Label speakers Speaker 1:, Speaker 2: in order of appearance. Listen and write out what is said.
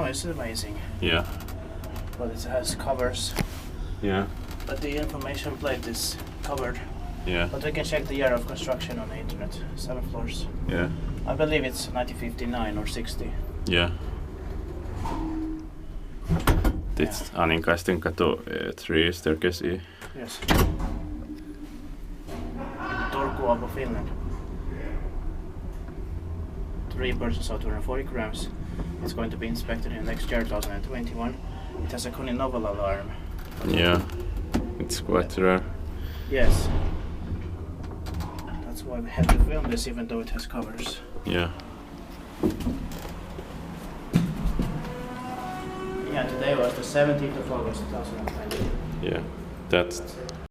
Speaker 1: it's amazing.
Speaker 2: Yeah.
Speaker 1: But it has covers.
Speaker 2: Yeah.
Speaker 1: But the information plate is covered.
Speaker 2: Yeah.
Speaker 1: But we can check the year of construction on the internet. 7 floors.
Speaker 2: Yeah.
Speaker 1: I believe it's 1959 or 60.
Speaker 2: Yeah. It's Aninkaistenkatu 3 staircase E.
Speaker 1: Yes. Turku of Finland. 3 persons of 240 grams. It's going to be inspected in next year, 2021. It has a Kone novel alarm.
Speaker 2: Yeah. It's quite rare.
Speaker 1: Yes. That's why we have to film this, even though it has covers.
Speaker 2: Yeah.
Speaker 1: Yeah, today was the 17th of August 2020.
Speaker 2: Yeah. That's